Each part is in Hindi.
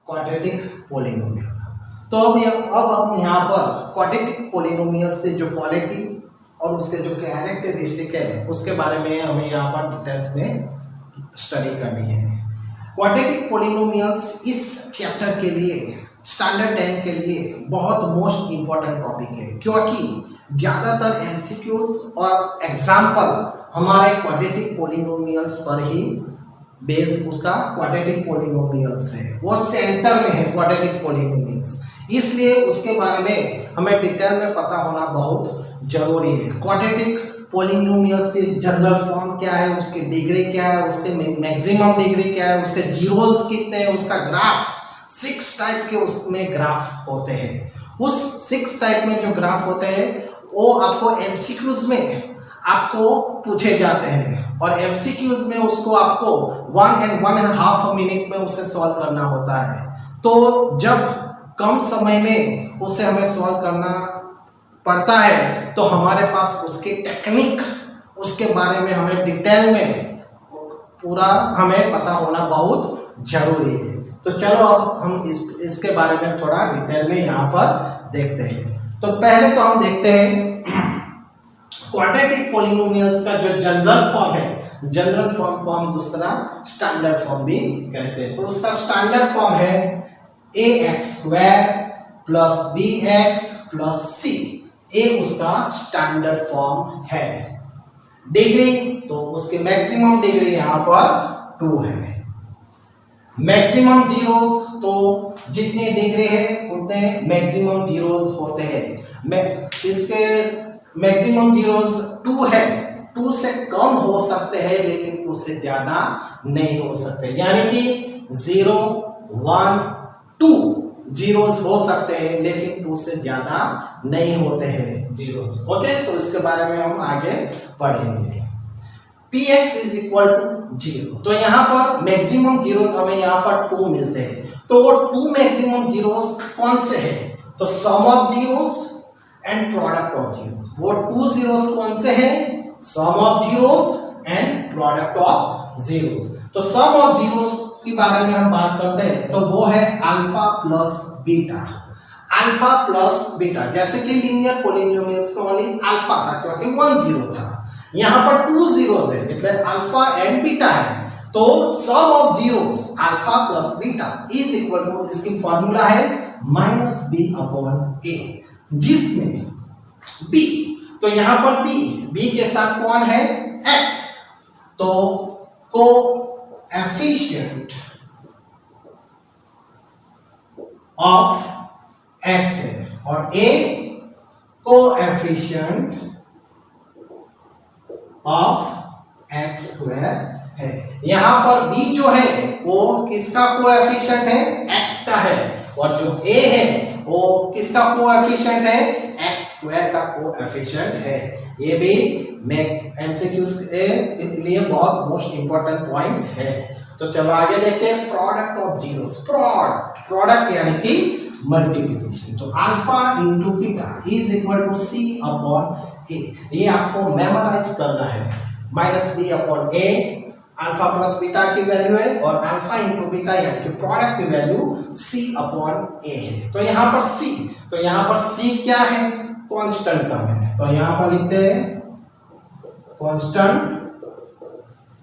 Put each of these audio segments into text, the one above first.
Quadratic polynomial. तो अब हम यहाँ पर क्वाड्रेटिक पोलिनोमियल से जो क्वालिटी और उसके जो कैरेक्टरिस्टिक है उसके बारे में हमें यहाँ पर डिटेल्स में स्टडी करनी है। क्वाड्रेटिक पोलिनोमियल्स इस चैप्टर के लिए स्टैंडर्ड 10 के लिए बहुत मोस्ट इम्पॉर्टेंट टॉपिक है, क्योंकि ज़्यादातर एमसीक्यूज और एग्जाम्पल हमारे क्वाड्रेटिक पोलिनोमियल्स पर ही बेस उसका क्वाड्रेटिक पोलिनोमियल्स है, वो सेंटर में है क्वाड्रेटिक पोलिनोमियल्स, इसलिए उसके बारे में हमें डिटेल में पता होना बहुत जरूरी है। क्वाड्रेटिक पोलिनोमियल्स की जनरल फॉर्म क्या है, उसकी डिग्री क्या है, उसके मैक्सिमम डिग्री क्या है, उसके जीरोस कितने हैं, उसका ग्राफ 6 टाइप के उसमें ग्राफ होते हैं। उस 6 टाइप में जो ग्राफ होते हैं वो आपको एमसीक्यूज में आपको पूछे जाते हैं और एमसीक्यूज में उसको आपको 1 and 1.5 मिनट में उसे सॉल्व करना होता है। तो जब कम समय में उसे हमें सॉल्व करना पड़ता है तो हमारे पास उसकी टेक्निक, उसके बारे में हमें डिटेल में पूरा हमें पता होना बहुत जरूरी है। तो चलो अब हम इसके बारे में थोड़ा डिटेल में यहाँ पर देखते हैं। तो पहले तो हम देखते हैं क्वाड्रेटिक पोलिनोमियल्स का जो जनरल फॉर्म है, जनरल फॉर्म को हम दूसरा स्टैंडर्ड फॉर्म भी कहते हैं। तो उसका स्टैंडर्ड फॉर्म है ax² + bx + c, ये उसका स्टैंडर्ड फॉर्म है। डिग्री तो उसकी मैक्सिमम डिग्री यहाँ पर 2 है। मैक्सिमम जीरोस तो जितनी डिग्री है उतने मैक्सिमम जीरोस होते हैं। इसके मैक्सिमम जीरोस 2 है, 2 से कम हो सकते हैं लेकिन 2 से ज्यादा नहीं हो सकते, यानी कि 0, 1, 2 जीरोस हो सकते हैं लेकिन 2 से ज्यादा नहीं होते हैं जीरोस। ओके, तो इसके बारे में हम आगे पढ़ेंगे। px = 0, तो यहाँ पर मैक्सिमम जीरोस हमें यहाँ पर 2 मिलते हैं। तो वो 2 मैक्सिमम जीरोस कौन से हैं? तो sum of zeros and product of zeros. वो 2 जीरोस कौन से हैं? Sum of zeros and product of zeros. तो सम ऑफ जीरोस के बारे में हम बात करते हैं तो वो है alpha plus beta. Alpha plus beta, जैसे कि लीनियर पोलिनोमियल्स में ओनली अल्फा था क्योंकि 1 जीरो था, यहाँ पर 2 जीरोस है मतलब अल्फा एंड बीटा है। तो sum of zeros alpha plus beta = इसकी फॉर्मूला है -b/a, जिसमें b, तो यहाँ पर b के साथ कौन है? x, तो कोएफिशिएंट ऑफ x है और a कोएफिशिएंट ऑफ x² है। यहां पर b जो है वो किसका कोएफिशिएंट है? x का है, और जो a है वो किसका कोएफिशिएंट है? x² का कोएफिशिएंट है। ये भी एमसीक्यूज के लिए बहुत मोस्ट इंपॉर्टेंट पॉइंट है। तो चलो आगे देखते हैं प्रोडक्ट ऑफ जीरोस। प्रोडक्ट यानी कि मल्टीप्लिकेशन। तो अल्फा इंटू बीटा = c/a, ये आपको मेमोराइज करना है। -b/a अल्फा प्लस बीटा की वैल्यू है और अल्फा इंटू बीटा यानी कि प्रोडक्ट की वैल्यू c/a है। तो यहाँ पर c, तो यहाँ पर c क्या है? कांस्टेंट टर्म है, तो यहाँ पर लिखते हैं कांस्टेंट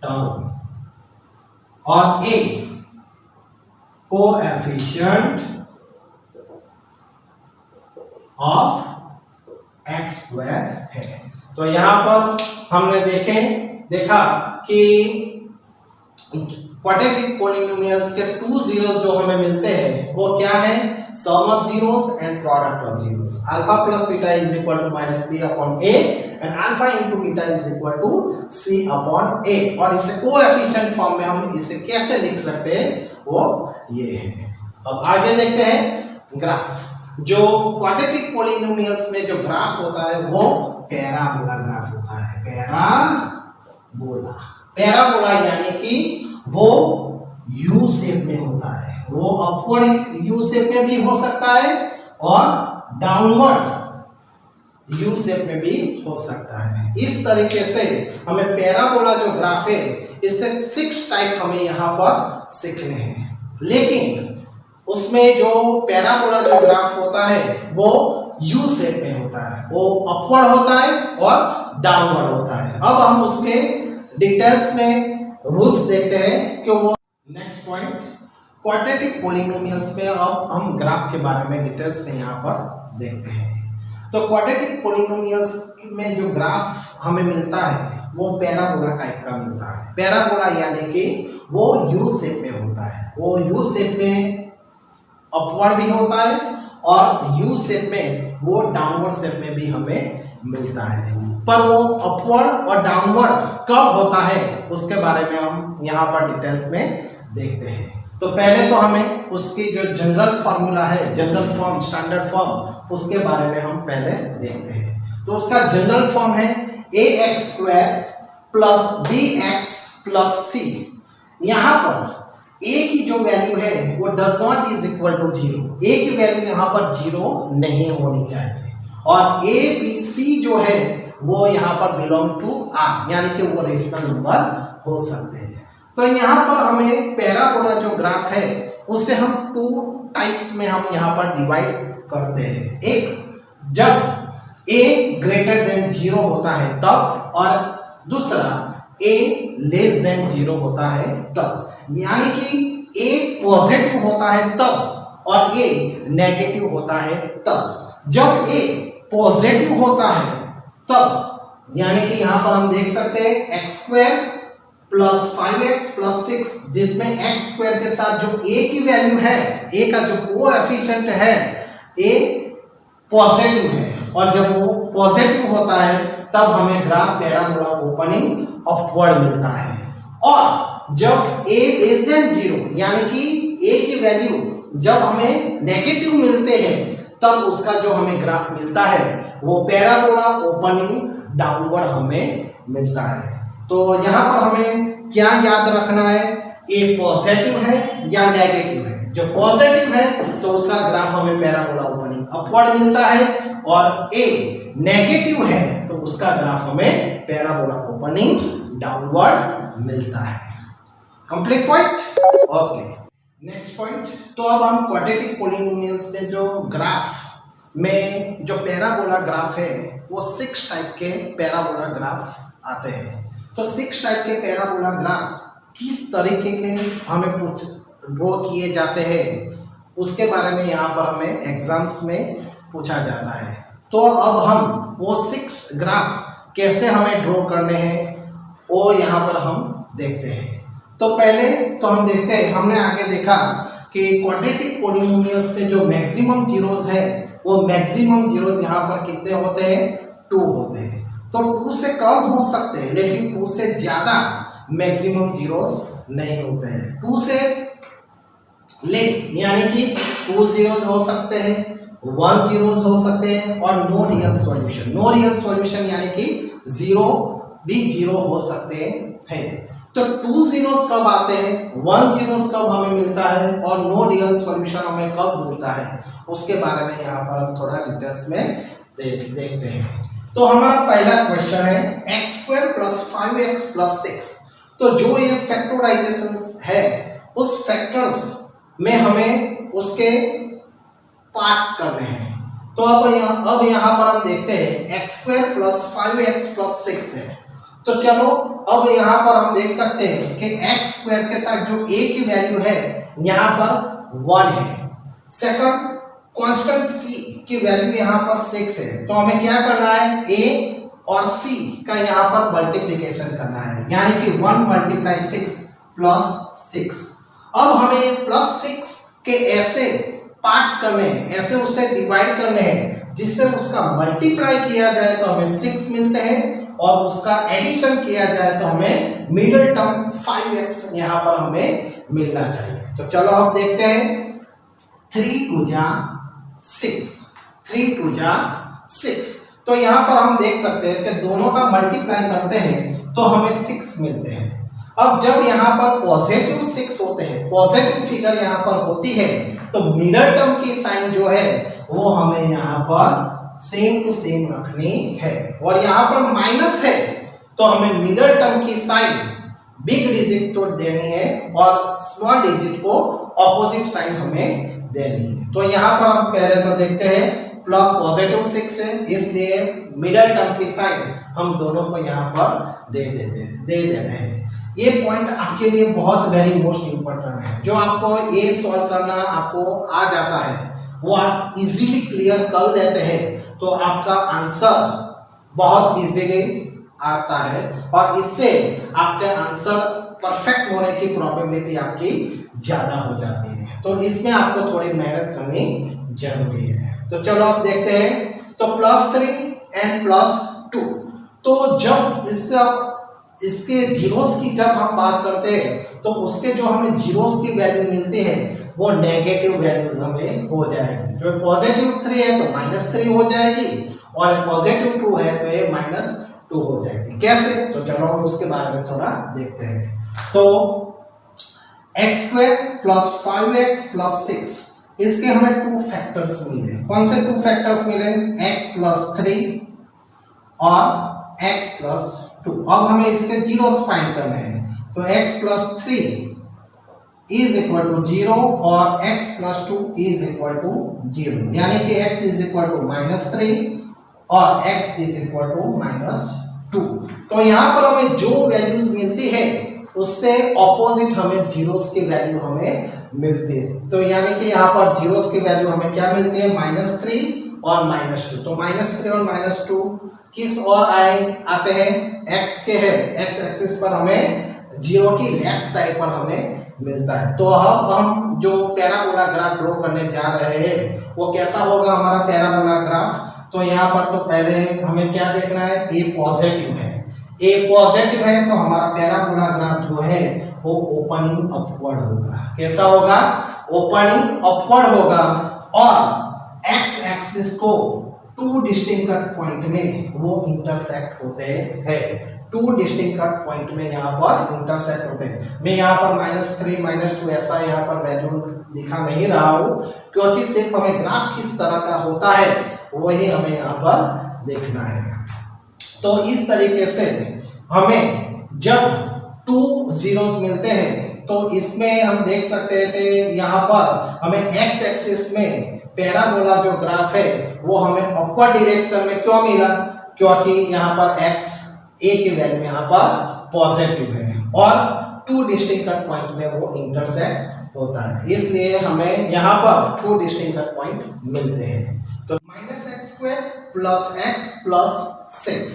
टर्म, और a कोएफिशिएंट ऑफ x² है। तो यहाँ पर हमने देखा कि क्वाड्रेटिक पोलिनोमियल्स के 2 जीरोस जो हमें मिलते हैं वो क्या है? Sum of zeros and product of zeros. Alpha plus beta = -b/a and alpha into beta = c/a, और इसे कोएफिशिएंट फॉर्म में हम इसे कैसे लिख सकते हैं वो ये है। अब आगे देखते हैं ग्राफ। जो क्वाड्रेटिक पोलिनोमियल्स में जो ग्राफ होता है वो पैराबोला ग्राफ होता है। पैराबोला यानी कि वो यू शेप में होता है, वो अपवर्ड यू शेप में भी हो सकता है और डाउनवर्ड यू शेप में भी हो सकता है। इस तरीके से हमें पैराबोला जो ग्राफ है इससे 6 टाइप हमें यहाँ पर सीखने हैं, लेकिन उसमें जो पैराबोला जो ग्राफ होता है वो यू शेप में होता है, वो अपवर्ड होता है और डाउनवर्ड होता है। अब हम उसके डिटेल्स में रूल्स देखते हैं कि वो नेक्स्ट पॉइंट क्वाड्रेटिक पॉलिनोमियल्स में अब हम ग्राफ के बारे में डिटेल्स में यहाँ पर देखते हैं। तो क्वाड्रेटिक पॉलिनोमियल्स में जो ग्राफ हमें मिलता है वो पैराबोला टाइप का मिलता है। पैराबोला यानी कि वो यू शेप में होता है, वो यू शेप में अपवर्ड भी होता है और यू शेप में वो डाउनवर्ड शेप में भी हमें मिलता है। पर वो अपवर्ड और डाउनवर्ड कब होता है उसके बारे में हम यहाँ पर डिटेल्स में देखते हैं। तो पहले तो हमें उसकी जो जनरल फार्मूला है, जनरल फॉर्म, स्टैंडर्ड फॉर्म, उसके बारे में हम पहले देखते हैं। तो उसका जनरल फॉर्म है ax² plus bx plus c। यहाँ पर a की जो वैल्यू है वो does not is equal to 0, a की वैल्यू यहाँ पर 0 नहीं होनी चाहिए और a b c जो है वो यहाँ पर बिलोंग टू r, यानी कि वो रेशनल नंबर हो सकते हैं। तो यहाँ पर हमें पैराबोला जो ग्राफ है उसे हम टू टाइप्स में हम यहाँ पर डिवाइड करते हैं। एक जब a ग्रेटर देन 0 होता है तब, और दूसरा a लेस देन 0 होता है तब। यानी कि a पॉजिटिव होता है तब और a नेगेटिव होता है तब। जब a पॉजिटिव होता है तब, यानी कि यहाँ पर हम देख सकते हैं x² प्लस 5x प्लस 6, जिसमें x² के साथ जो a की वैल्यू है, a का जो कोएफिशिएंट है a पॉजिटिव है, और जब वो पॉजिटिव होता है तब हमें ग्राफ पैराबोला ओपनिंग अपवर्ड मिलता है। और जब a लेस देन 0 यानी कि a की वैल्यू जब हमें नेगेटिव मिलते हैं तब उसका जो हमें ग्राफ मिलता है वो पैराबोला ओपनिंग डाउनवर्ड हमें मिलता है। तो यहाँ पर हमें क्या याद रखना है, a पॉजिटिव है या नेगेटिव है। जो पॉजिटिव है तो उसका ग्राफ हमें पैराबोला ओपनिंग अपवर्ड मिलता है, और a नेगेटिव है तो उसका ग्राफ हमें पैराबोला ओपनिंग डाउनवर्ड मिलता है। Complete point. Okay, next point. तो अब हम क्वाड्रेटिक पॉलिनोमियल्स में जो ग्राफ में जो पैराबोला ग्राफ है वो 6 टाइप के पैराबोला ग्राफ आते हैं। तो 6 टाइप के पैराबोला ग्राफ किस तरीके के हमें ड्रॉ किए जाते हैं उसके बारे में यहाँ पर हमें एग्जाम्स में पूछा जाता है। तो अब हम वो 6 ग्राफ कैसे हमें ड्रॉ करने हैं वो यहाँ पर हम देखते हैं। तो पहले तो हम देखते हैं, हमने आगे देखा कि क्वाड्रेटिक पॉलिनोमियल्स में जो मैक्सिमम जीरोस है वो मैक्सिमम जीरोस यहाँ पर कितने होते हैं, 2 होते हैं। तो 2 से कम हो सकते हैं लेकिन 2 से ज्यादा मैक्सिमम जीरोस नहीं होते हैं। 2 से लेस यानी कि 2 जीरोस हो सकते हैं, 1 जीरोस हो सकते हैं, और no real solution. No real solution यानी कि 0 भी 0 हो सकते हैं। तो 2 जीरोस कब आते हैं, 1 जीरोस कब हमें मिलता है, और नो रियल सॉल्यूशन हमें कब मिलता है उसके बारे में यहाँ पर हम थोड़ा डिटेल्स में देखते हैं। तो हमारा पहला क्वेश्चन है x² प्लस 5x प्लस 6। तो जो ये फैक्टराइजेशन है उस फैक्टर्स में हमें उसके पार्ट्स करने हैं। तो अब यहाँ पर हम देखते हैं x² प्लस 5x प्लस 6 है। तो चलो अब यहाँ पर हम देख सकते हैं कि x² के साथ जो a की वैल्यू है यहाँ पर 1 है, सेकंड कांस्टेंट c की वैल्यू यहाँ पर 6 है। तो हमें क्या करना है, a और c का यहाँ पर मल्टीप्लिकेशन करना है, यानी कि 1 × 6 प्लस 6। अब हमें प्लस 6 के ऐसे पार्ट्स करने हैं, ऐसे उसे डिवाइड करने हैं जिससे उसका मल्टीप्लाई किया जाए तो हमें 6 मिलते हैं, और उसका एडिशन किया जाए तो हमें मिडिल टर्म 5x यहाँ पर हमें मिलना चाहिए। तो चलो अब देखते हैं 3 × 6, 3 × 6। तो यहाँ पर हम देख सकते हैं कि दोनों का मल्टीप्लाई करते हैं तो हमें 6 मिलते हैं। अब जब यहाँ पर पॉजिटिव 6 होते हैं, पॉजिटिव फिगर यहाँ पर होती है, तो मिडिल टर्म की साइन जो है वो हमें यहाँ पर सेम टू सेम रखनी है, और यहाँ पर माइनस है तो हमें मिडिल टर्म की साइन बिग डिजिट को देनी है और स्मॉल डिजिट को ऑपोजिट साइन हमें देनी है। तो यहाँ पर हम पहले तो देखते हैं प्लस पॉजिटिव 6 है, इसलिए मिडिल टर्म की साइन हम दोनों को यहाँ पर दे देते हैं। ये पॉइंट आपके लिए बहुत वेरी मोस्ट इंपॉर्टेंट है। जो आपको ये सॉल्व करना आपको आ जाता है वो आप इजीली क्लियर कर लेते हैं तो आपका आंसर बहुत इजीली आता है और इससे आपके आंसर परफेक्ट होने की प्रोबेबिलिटी आपकी ज्यादा हो जाती है। तो इसमें आपको थोड़ी मेहनत करनी जरूरी है। तो चलो आप देखते हैं। तो +3 एंड +2, तो जब इसके जीरोस की जब हम बात करते हैं तो उसके जो हमें जीरोस की वैल्यू मिलती है वो नेगेटिव वैल्यूज हमें हो जाएगी। जो +3 है तो -3 हो जाएगी और +2 है तो ये -2 हो जाएगी। कैसे? तो चलो हम उसके बारे में थोड़ा देखते हैं। तो x² + 5x + 6 इसके हमें 2 फैक्टर्स मिले। कौन से 2 फैक्टर्स मिले? x + 3 और x + 2। अब हमें इसके जीरोस फाइंड करने हैं। तो x + 3 इज इक्वल टू 0 और x + 2 इज इक्वल टू 0, यानी कि x इज इक्वल टू -3 और x इज इक्वल टू -2। तो यहाँ पर हमें जो वैल्यूज मिलती है उससे ऑपोजिट हमें जीरोस की वैल्यू हमें मिलती है। तो यानी कि यहाँ पर जीरोस की वैल्यू हमें क्या मिलती है? -3 और -2। तो -3 और -2 किस ओर आते हैं? x के है, x एक्सिस पर हमें जीरो की लेफ्ट साइड पर हमें मिलता है। तो अब हम जो पैराबोला ग्राफ ड्रॉ करने जा रहे हैं वो कैसा होगा हमारा पैराबोला ग्राफ? तो यहाँ पर तो पहले हमें क्या देखना है? a पॉजिटिव है। a पॉजिटिव है तो हमारा पैराबोला ग्राफ जो है वो ओपनिंग अपवर्ड होगा। कैसा होगा? ओपनिंग अपवर्ड होगा और x एक्सिस को 2 डिस्टिंक्ट पॉइंट में वो इंटरसेक्ट होते हैं। 2 डिस्टिंक्ट पॉइंट में यहाँ पर इंटरसेक्ट होते हैं। मैं यहाँ पर -3 -2 ऐसा यहाँ पर वैल्यू दिखा नहीं रहा हूँ क्योंकि सिर्फ हमें ग्राफ किस तरह का होता है वही हमें यहाँ पर देखना है। तो इस तरीके से हमें जब 2 जीरोस मिलते हैं तो इसमें हम देख सकते थे यहाँ पर हमें x एक्सिस में पैराबोला जो ग्राफ है वो हमें अपवर्ड डायरेक्शन में क्यों मिला? क्योंकि यहाँ पर x a की वैल्यू यहाँ पर पॉजिटिव है और 2 डिस्टिंक्ट पॉइंट में वो इंटरसेक्ट होता है, इसलिए हमें यहाँ पर 2 डिस्टिंक्ट पॉइंट मिलते हैं। तो -x² + x + 6।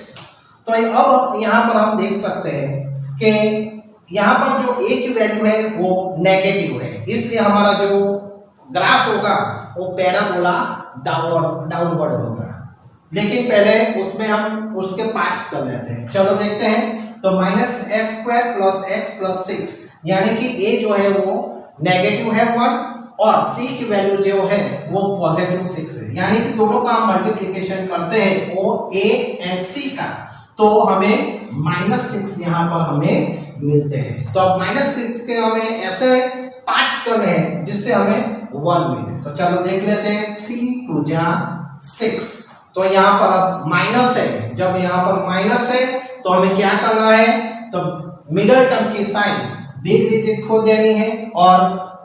तो अब यहाँ पर हम देख सकते हैं कि यहाँ पर जो a की वैल्यू है वो नेगेटिव है, इसलिए हमारा जो ग्राफ होगा वो पैराबोला डाउनवर्ड होगा। लेकिन पहले उसमें हम उसके पार्ट्स कर लेते हैं। चलो देखते हैं। तो -x² + x + 6 यानी कि a जो है वो नेगेटिव है 1 और c की वैल्यू जो है वो पॉजिटिव 6 है, यानी कि दोनों का हम मल्टीप्लिकेशन करते हैं वो a एंड c का, तो हमें -6 यहाँ पर हमें मिलते हैं। तो अब -6 के हमें ऐसे पार्ट्स करने हैं जिससे हमें 1 मिले। तो चलो देख लेते हैं। 3 × 2 = 6। तो यहाँ पर अब माइनस है, जब यहाँ पर माइनस है तो हमें क्या करना है? तो मिडिल टर्म की साइन बिग डिजिट को देनी है और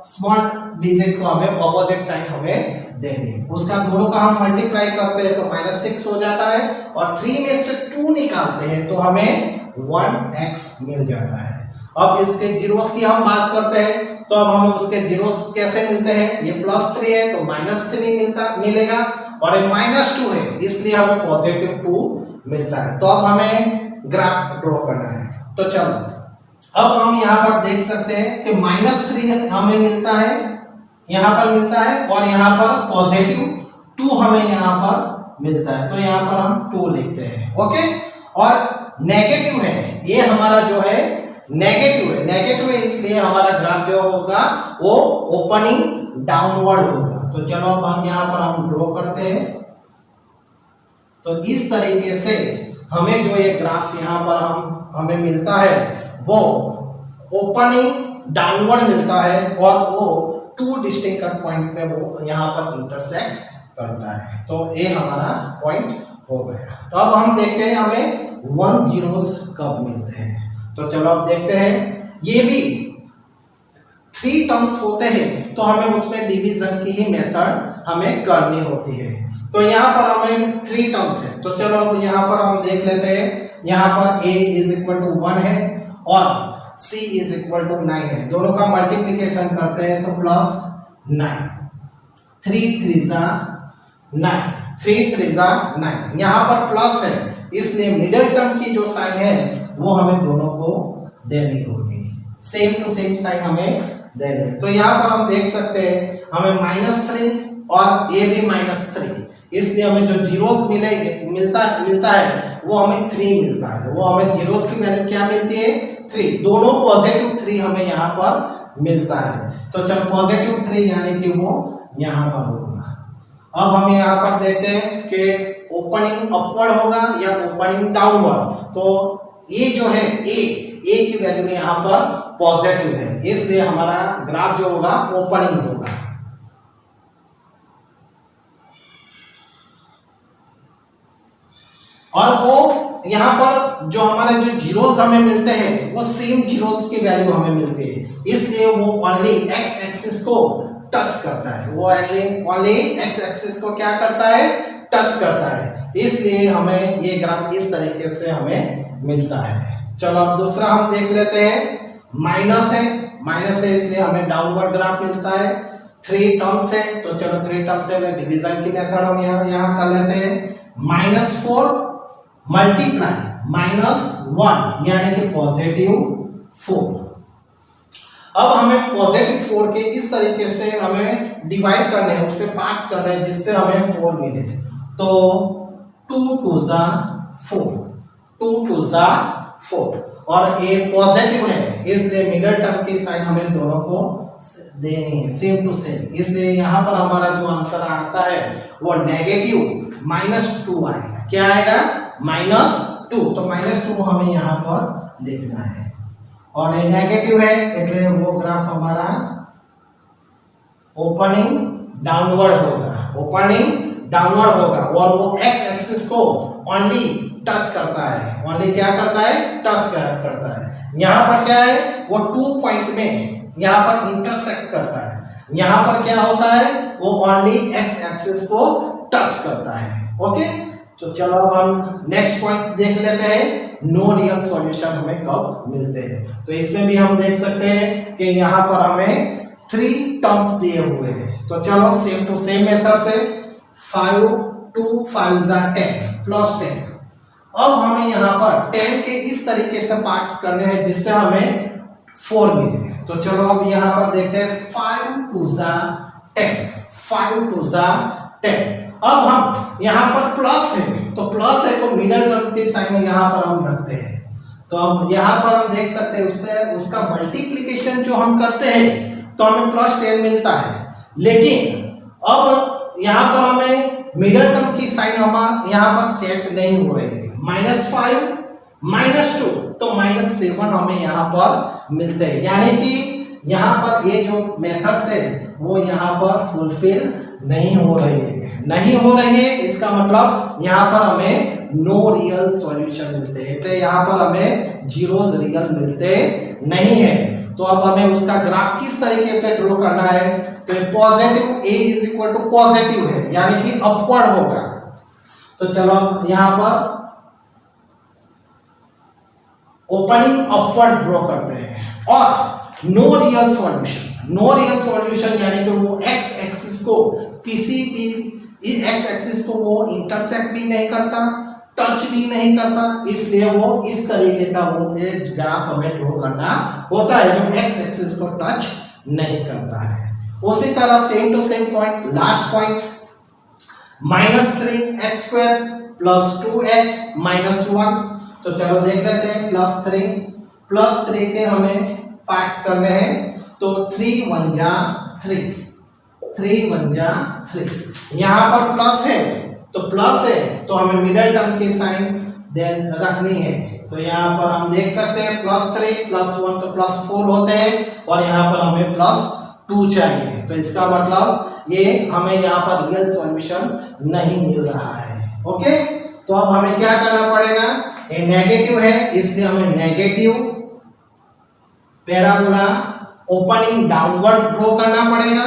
स्मॉल डिजिट को हमें ऑपोजिट साइन हमें देनी है। उसका दोनों का हम मल्टीप्लाई करते हैं तो -6 हो जाता है और 3 में से 2 निकालते हैं तो हमें 1x मिल जाता है। अब इसके जीरोस की हम बात करते हैं तो अब हमें उसके जीरोस कैसे मिलते हैं? ये +3 है तो -3 मिलेगा और ये -2 है इसलिए हमें +2 मिलता है। तो अब हमें ग्राफ ड्रॉ करना है। तो चलो अब हम यहाँ पर देख सकते हैं कि -3 हमें मिलता है, यहाँ पर मिलता है और यहाँ पर +2 हमें यहाँ पर मिलता है। तो यहाँ पर हम 2 लिखते हैं। ओके, और नेगेटिव है, ये हमारा जो है नेगेटिव है इसलिए हमारा ग्राफ जो होगा वो ओपनिंग डाउनवर्ड होगा। तो चलो अब हम यहाँ पर हम ड्रॉ करते हैं। तो इस तरीके से हमें जो ये ग्राफ यहाँ पर हमें मिलता है वो ओपनिंग डाउनवर्ड मिलता है और वो 2 डिस्टिंक्ट पॉइंट पे वो यहाँ पर इंटरसेक्ट करता है। तो ये हमारा पॉइंट हो गया। तो अब हम देखते हैं हमें 1 जीरोस कब मिलते हैं। तो चलो अब देखते हैं। ये भी 3 टर्म्स होते हैं तो हमें उसमें डिवीजन की ही मेथड हमें करनी होती है। तो यहाँ पर हमें 3 टर्म्स है, तो चलो अब यहाँ पर हम देख लेते हैं। यहाँ पर a इज इक्वल टू 1 है और c इज इक्वल टू 9 है, दोनों का मल्टीप्लीकेशन करते हैं तो प्लस 9, 3 3 जा 9, 3 3 जा 9। यहाँ पर प्लस है इसलिए मिडिल टर्म की जो साइन है वो हमें दोनों को देनी होगी, सेम टू सेम साइन हमें देनी है। तो यहाँ पर हम देख सकते हैं हमें -3 और a भी -3, इसलिए हमें जो जीरोस मिलता है वो हमें 3 मिलता है। वो हमें जीरोस की वैल्यू क्या मिलती है 3, दोनों पॉजिटिव 3 हमें यहाँ पर मिलता है। तो चल पॉजिटिव 3 यानी कि वो यहाँ पर होगा। अब हम यहाँ पर देखते हैं कि ओपनिंग अपवर्ड होगा या ओपनिंग डाउनवर्ड। तो ये जो है ए की वैल्यू यहाँ पर पॉजिटिव है, इसलिए हमारा ग्राफ जो होगा ओपनिंग होगा। और वो यहाँ पर जो हमारे जो जीरोस हमें मिलते हैं वो सेम जीरोस की वैल्यू हमें मिलती है, इसलिए वो ओनली एक्स एक्सिस को टच करता है। वो ओनली एक्स एक्सिस को क्या करता है टच करता है, इसलिए हमें ये ग्राफ इस तरीके से हमें मिलता है। चलो अब दूसरा हम देख लेते हैं। माइनस है इसलिए हमें डाउनवर्ड ग्राफ मिलता है। 3 टर्म्स है तो चलो 3 टर्म्स से डिवीजन की मेथड हम यहाँ कर लेते हैं। -4 मल्टीप्लाई -1 यानी कि +4। अब हमें +4 के इस तरीके से हमें डिवाइड करने हैं, उससे पार्ट्स करने हैं जिससे हमें 4 मिले। तो 2 2 जा 4, 2 2 जा 4 और ये पॉजिटिव है इसलिए मिडिल टर्म की साइन हमें दोनों को देनी है सेम टू सेम, इसलिए यहाँ पर हमारा जो आंसर आता है वो नेगेटिव -2 आएगा। क्या आएगा -2, तो -2 हमें यहाँ पर लिखना है और ये नेगेटिव है એટલે वो ग्राफ हमारा ओपनिंग डाउनवर्ड होगा और वो एक्स एक्सिस को ओनली टच करता है। ओनली क्या करता है टच करता है। यहाँ पर क्या है वो 2 पॉइंट में यहाँ पर इंटरसेक्ट करता है। यहाँ पर क्या होता है वो ओनली एक्स एक्सिस को टच करता है। ओके, तो चलो अब हम नेक्स्ट पॉइंट देख लेते हैं, नो रियल सॉल्यूशन हमें कब मिलते हैं। तो इसमें भी हम देख सकते हैं कि यहाँ पर हमें 3 टर्म्स दिए हुए हैं। तो चलो सेम टू सेम मेथड से 5 2 5 जा 10 +10। अब हमें यहाँ पर 10 के इस तरीके से पार्ट्स करने हैं जिससे हमें 4 मिले। तो चलो अब यहाँ पर देखते हैं 5 2 जा 10, 5 2 जा 10। अब हम यहाँ पर प्लस है तो प्लस है तो मिडिल टर्म की साइन यहाँ पर हम रखते हैं। तो अब यहाँ पर हम देख सकते हैं उसका मल्टीप्लिकेशन जो हम करते हैं तो हमें +10 मिलता है, लेकिन अब यहाँ पर हमें मिडिल टर्म की साइन हमारा यहाँ पर सेट नहीं हो रही है। -5 -2 तो -7 हमें यहाँ पर मिलते हैं, यानी कि यहाँ पर ये जो मेथड्स है वो यहाँ पर फुलफिल नहीं हो रही है। इसका मतलब यहाँ पर हमें नो रियल सॉल्यूशन मिलते हैं, तो यहाँ पर हमें जीरोस रियल मिलते नहीं है। तो अब हमें उसका ग्राफ किस तरीके से ड्रॉ करना है, तो positive a is equal to positive है यानी कि अपवर्ड होगा। तो चलो यहाँ पर ओपनिंग अपवर्ड ड्रॉ करते हैं और नो रियल सॉल्यूशन यानी कि वो एक्स एक्सिस को किसी भी एक्स एक्सिस को वो इंटरसेक्ट भी नहीं करता, टच भी नहीं करता, इसलिए वो इस तरीके का वो एक ग्राफ हमें ड्रॉ करना होता है जो एक्स एक्सिस को टच नहीं करता है। उसी तरह same to same point, last point -3x² + 2x - 1। तो चलो देख लेते हैं +3 के हमें पार्ट्स करने हैं। तो 3 1 जा 3, 3 1 जा 3। यहाँ पर प्लस है तो हमें मिडिल टर्म की साइन देन रखनी है। तो यहाँ पर हम देख सकते हैं +3 + 1 तो +4 होते हैं और यहाँ पर हमें +2 चाहिए। तो इसका मतलब ये हमें यहाँ पर रियल सॉल्यूशन नहीं मिल रहा है। ओके, तो अब हमें क्या करना पड़ेगा, ये नेगेटिव है इसलिए हमें negative parabola opening downward draw करना पड़ेगा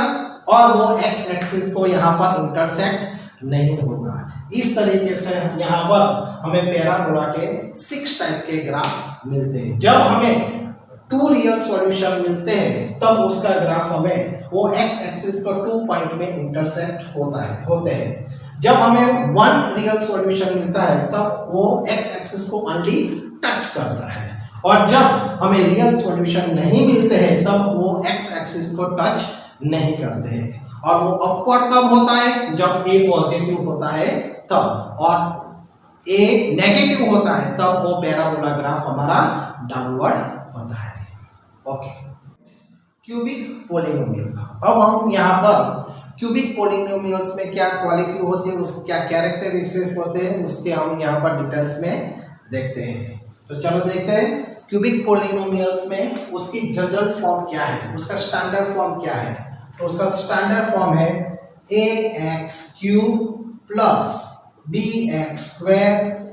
और वो एक्स एक्सिस को यहाँ पर इंटरसेक्ट नहीं होगा। इस तरीके से यहाँ पर हमें पैराबोला के 6 टाइप के ग्राफ मिलते हैं। जब हमें 2 रियल सॉल्यूशन मिलते हैं तब उसका ग्राफ हमें वो एक्स एक्सिस को 2 पॉइंट में इंटरसेक्ट होते हैं। जब हमें 1 रियल सॉल्यूशन मिलता है तब वो एक्स एक्सिस को ओनली टच करता है, और जब हमें रियल सॉल्यूशन नहीं मिलते हैं तब वो एक्स एक्सिस को टच नहीं करते हैं। और वो अपवर्ड कब होता है? जब ए पॉजिटिव होता है तब, और ए नेगेटिव होता है तब वो पैराबोला ग्राफ हमारा डाउनवर्ड होता है। Okay, cubic polynomial. अब हम यहाँ पर क्यूबिक पॉलिनोमियल्स में क्या क्वालिटी होती है, उसके क्या कैरेक्टरिस्टिक्स होते हैं, उसके हम यहाँ पर डिटेल्स में देखते हैं। तो चलो देखते हैं क्यूबिक पॉलिनोमियल्स में उसकी जनरल फॉर्म क्या है, उसका स्टैंडर्ड फॉर्म क्या है। तो उसका स्टैंडर्ड फॉर्म है ax³ plus bx²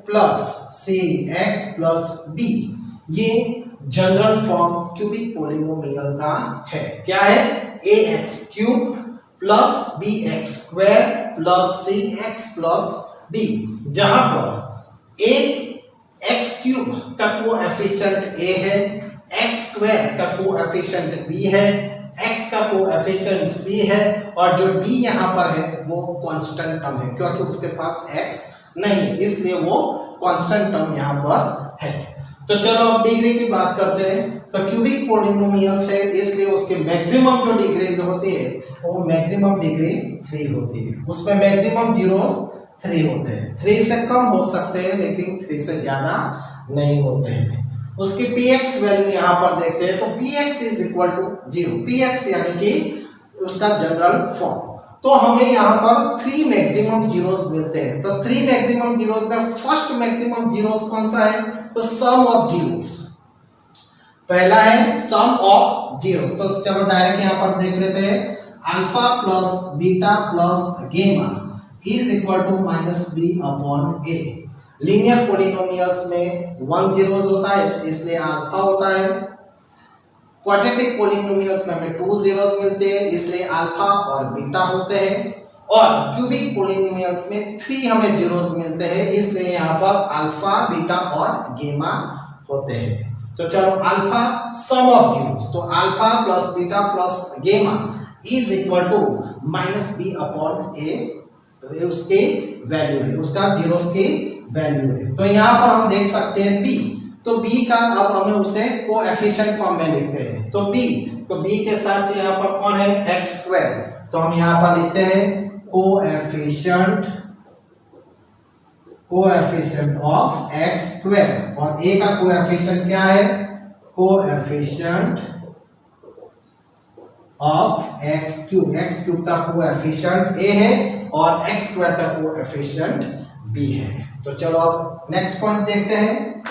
plus cx+ d। ये जनरल फॉर्म क्यूबिक पॉलिनोमियल का है। क्या है? ax³ plus bx² plus cx+ d, जहां पर एक x³ का कोएफिशिएंट a है, x² का कोएफिशिएंट b है, x का कोएफिशिएंट c है, और जो d यहाँ पर है वो कांस्टेंट टर्म है, क्योंकि उसके पास x नहीं, इसलिए वो कांस्टेंट टर्म यहाँ पर है। तो चलो अब डिग्री की बात करते हैं। तो क्यूबिक पॉलिनोमियल्स है, इसलिए उसके मैक्सिमम जो डिग्रीज होती है वो मैक्सिमम डिग्री 3 होती है। उसमें मैक्सिमम जीरोस 3 होते हैं। 3 से कम हो सकते हैं लेकिन 3 से ज्यादा नहीं होते हैं। उसकी px वैल्यू यहाँ पर देखते हैं। तो px = 0, px यानी कि उसका जनरल फॉर्म। तो हमें यहाँ पर 3 मैक्सिमम जीरोस मिलते हैं। तो 3 मैक्सिमम जीरोस में फर्स्ट मैक्सिमम जीरोस कौन सा है? तो सम ऑफ जीरोस। पहला है सम ऑफ जीरो। तो चलो डायरेक्ट यहाँ पर देख लेते हैं। Alpha plus beta plus gamma is equal to -b/a। Linear polynomials में 1 जीरोस होता है, इसलिए अल्फा होता है। क्वाड्रेटिक पॉलिनोमियल्स में हमें 2 जीरोस मिलते हैं, इसलिए अल्फा और बीटा होते हैं। और क्यूबिक पॉलिनोमियल्स में 3 हमें जीरोस मिलते हैं, इसलिए यहाँ पर अल्फा, बीटा और गेमा होते हैं। तो चलो अल्फा सम ऑफ जीरोस, तो alpha plus beta plus gamma is equal to -b/a। तो उसकी वैल्यू है, उसका जीरोस की वैल्यू है। तो यहाँ पर हम देख सकते हैं b। तो b का अब हमें उसे कोएफिशिएंट फॉर्म में लिखते हैं। तो b के साथ यहाँ पर कौन है? x²। तो हम यहाँ पर लिखते हैं कोएफिशिएंट ऑफ x², और a का कोएफिशिएंट क्या है? कोएफिशिएंट ऑफ x³ का कोएफिशिएंट a है और x² का कोएफिशिएंट b है। तो चलो अब नेक्स्ट पॉइंट देखते हैं।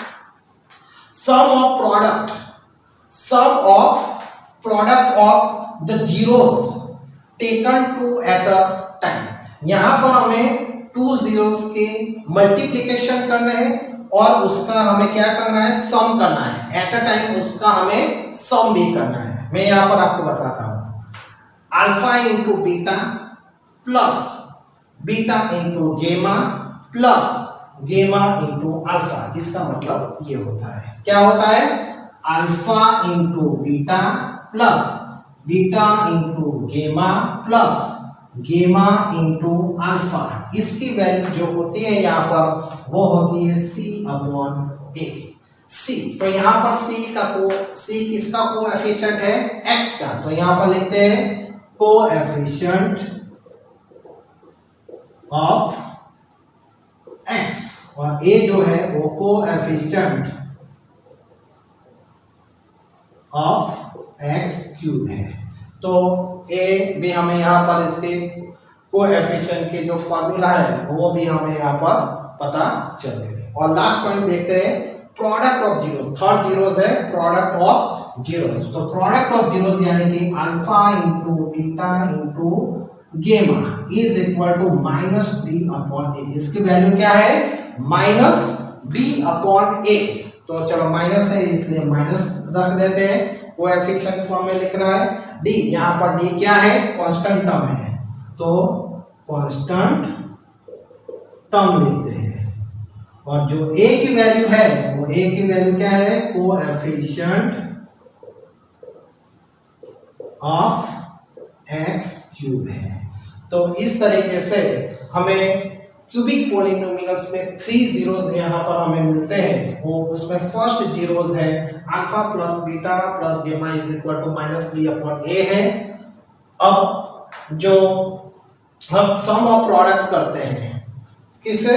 Sum of product of the zeros taken two at a time. यहाँ पर हमें 2 जीरोस के मल्टीप्लिकेशन करना है और उसका हमें क्या करना है? सम करना है। एट अ टाइम उसका हमें सम भी करना है। मैं यहाँ पर आपको बताता हूँ। Alpha into beta plus beta into गेमा प्लस गेमा इंटू अल्फा, इसका मतलब ये होता है। क्या होता है? Alpha into beta plus beta into गेमा प्लस गेमा इंटू अल्फा। इसकी वैल्यू जो होती है यहाँ पर वो होती है c/a। c, तो यहाँ पर c किसका कोएफिशिएंट है? x का। तो यहाँ पर लिखते हैं कोएफिशिएंट ऑफ x, और a जो है वो कोएफिशिएंट ऑफ x³ है। तो a भी हमें यहाँ पर इसके कोएफिशिएंट के जो फॉर्मूला है वो भी हमें यहाँ पर पता चल गए। और लास्ट पॉइंट देखते हैं product of zeros. Third zeros है प्रोडक्ट ऑफ जीरोस। तो प्रोडक्ट ऑफ जीरोस यानी कि अल्फा इंटू बीटा इंटू गेमा इज इक्वल टू -b/a। इसकी वैल्यू क्या है? -b/a। तो चलो माइनस है इसलिए माइनस रख देते हैं। कोएफिशिएंट फॉर्म में लिखना है। डी, यहाँ पर डी क्या है, कांस्टेंट टर्म है, तो कांस्टेंट टर्म लिखते हैं। और जो ए की वैल्यू है वो ए की वैल्यू क्या है, कोएफिशिएंट ऑफ एक्स क्यूब है। तो इस तरीके से हमें क्यूबिक पॉलिनोमियल्स में 3 जीरोस यहाँ पर हमें मिलते हैं। वो उसमें फर्स्ट जीरोस है alpha plus beta plus gamma is equal to -b upon a है। अब जो हम सम ऑफ प्रोडक्ट करते हैं किसे,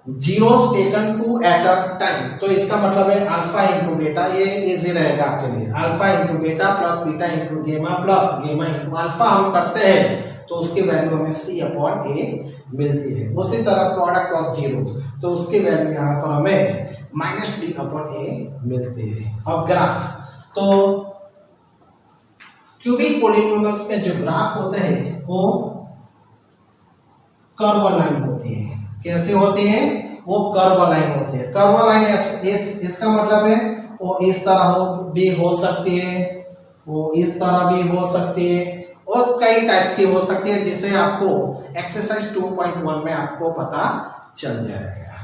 zeros taken two at a time, तो इसका मतलब है अल्फा इंटू बीटा, ये इजी रहेगा आपके लिए, alpha into beta plus beta into gamma plus gamma into alpha हम करते हैं तो उसकी वैल्यू हमें c अपॉन a मिलती है। उसी तरह प्रोडक्ट ऑफ जीरोस, तो उसकी वैल्यू यहाँ पर हमें -d अपॉन a मिलती है। अब ग्राफ, तो क्यूबिक पॉलिनोमियल्स में जो ग्राफ होते हैं वो कर्व लाइन होती है। कैसे होती है, वो कर्व लाइन होती है। कर्व लाइन इसका मतलब है वो इस तरह भी हो सकती है, वो इस तरह भी हो सकती है, और कई टाइप की हो सकती है, जिसे आपको एक्सरसाइज 2.1 में आपको पता चल जाएगा।